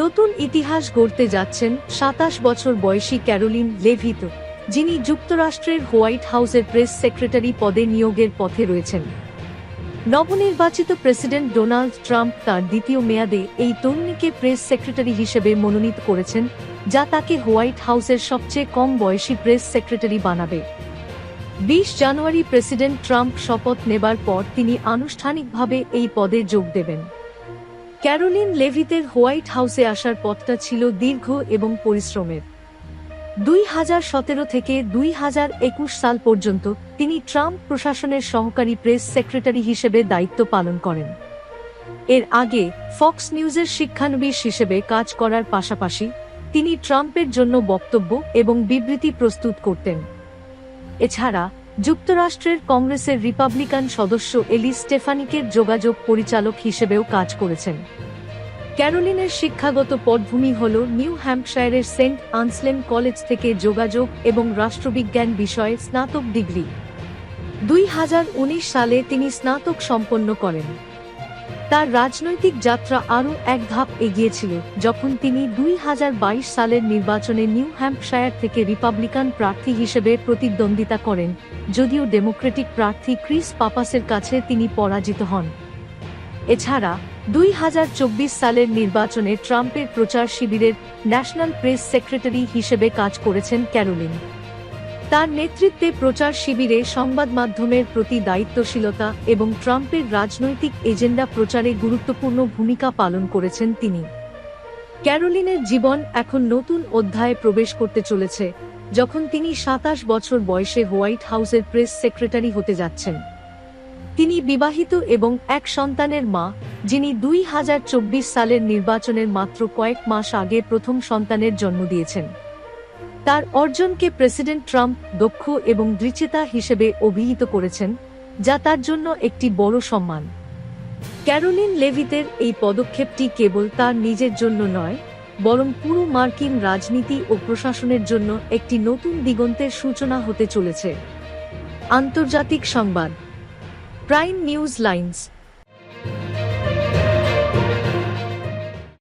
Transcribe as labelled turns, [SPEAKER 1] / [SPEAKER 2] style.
[SPEAKER 1] নতুন ইতিহাস গড়তে যাচ্ছেন ২৭ বছর বয়সী ক্যারোলিন লেভিত, যিনি যুক্তরাষ্ট্রের হোয়াইট হাউসের প্রেস সেক্রেটারি পদে নিয়োগের পথে রয়েছেন। নবনির্বাচিত প্রেসিডেন্ট ডোনাল্ড ট্রাম্প তার দ্বিতীয় মেয়াদে এই তরুণীকে প্রেস সেক্রেটারি হিসেবে মনোনীত করেছেন, যা তাকে হোয়াইট হাউসের সবচেয়ে কম বয়সী প্রেস সেক্রেটারি বানাবে। ২০ জানুয়ারি প্রেসিডেন্ট ট্রাম্প শপথ নেবার পর তিনি আনুষ্ঠানিকভাবে এই পদে যোগ দেবেন। ক্যারোলিন লেভিতের হোয়াইট হাউসে আসার পথটা ছিল দীর্ঘ এবং পরিশ্রমের। ২০১৭ থেকে ২০২১ সাল পর্যন্ত তিনি ট্রাম্প প্রশাসনের সহকারী প্রেস সেক্রেটারি হিসেবে দায়িত্ব পালন করেন। এর আগে ফক্স নিউজের শিক্ষানবিশ হিসেবে কাজ করার পাশাপাশি তিনি ট্রাম্পের জন্য বক্তব্য এবং বিবৃতি প্রস্তুত করতেন। এছাড়া যুক্তরাষ্ট্রের কংগ্রেসের রিপাবলিকান সদস্য এলি স্টেফানিকের যোগাযোগ পরিচালক হিসেবেও কাজ করেছেন। ক্যারোলিনের শিক্ষাগত পটভূমি হল নিউ হ্যাম্পশায়ারের সেন্ট আনসলেম কলেজ থেকে যোগাযোগ এবং রাষ্ট্রবিজ্ঞান বিষয়ে স্নাতক ডিগ্রি। ২০১৯ সালে তিনি স্নাতক সম্পন্ন করেন। তার রাজনৈতিক যাত্রা আরও এক ধাপ এগিয়েছিল যখন তিনি ২০২২ সালের নির্বাচনে নিউ হ্যাম্পশায়ার থেকে রিপাবলিকান প্রার্থী হিসেবে প্রতিদ্বন্দ্বিতা করেন, যদিও ডেমোক্রেটিক প্রার্থী ক্রিস পাপাসের কাছে তিনি পরাজিত হন। এছাড়া ২০২৪ সালের নির্বাচনে ট্রাম্পের প্রচার শিবিরের ন্যাশনাল প্রেস সেক্রেটারি হিসেবে কাজ করেছেন ক্যারোলিন। তার নেতৃত্বে প্রচার শিবিরে সংবাদ মাধ্যমের প্রতি দায়িত্বশীলতা এবং ট্রাম্পের রাজনৈতিক এজেন্ডা প্রচারে গুরুত্বপূর্ণ ভূমিকা পালন করেছেন তিনি। ক্যারোলিনের জীবন এখন নতুন অধ্যায়ে প্রবেশ করতে চলেছে, যখন তিনি ২৭ বছর বয়সে হোয়াইট হাউসের প্রেস সেক্রেটারি হতে যাচ্ছেন। তিনি বিবাহিত এবং এক সন্তানের মা, যিনি ২০২৪ সালের নির্বাচনের মাত্র কয়েক মাস আগে প্রথম সন্তানের জন্ম দিয়েছেন। তার অর্জনকে প্রেসিডেন্ট ট্রাম্প দক্ষ এবং দৃঢ়চেতা হিসেবে অভিহিত করেছেন, যা তার জন্য একটি বড় সম্মান। ক্যারোলিন লেভিতের এই পদক্ষেপটি কেবল তার নিজের জন্য নয়, বরং পুরো মার্কিন রাজনীতি ও প্রশাসনের জন্য একটি নতুন দিগন্তের সূচনা হতে চলেছে। আন্তর্জাতিক সংবাদ। Prime News lines.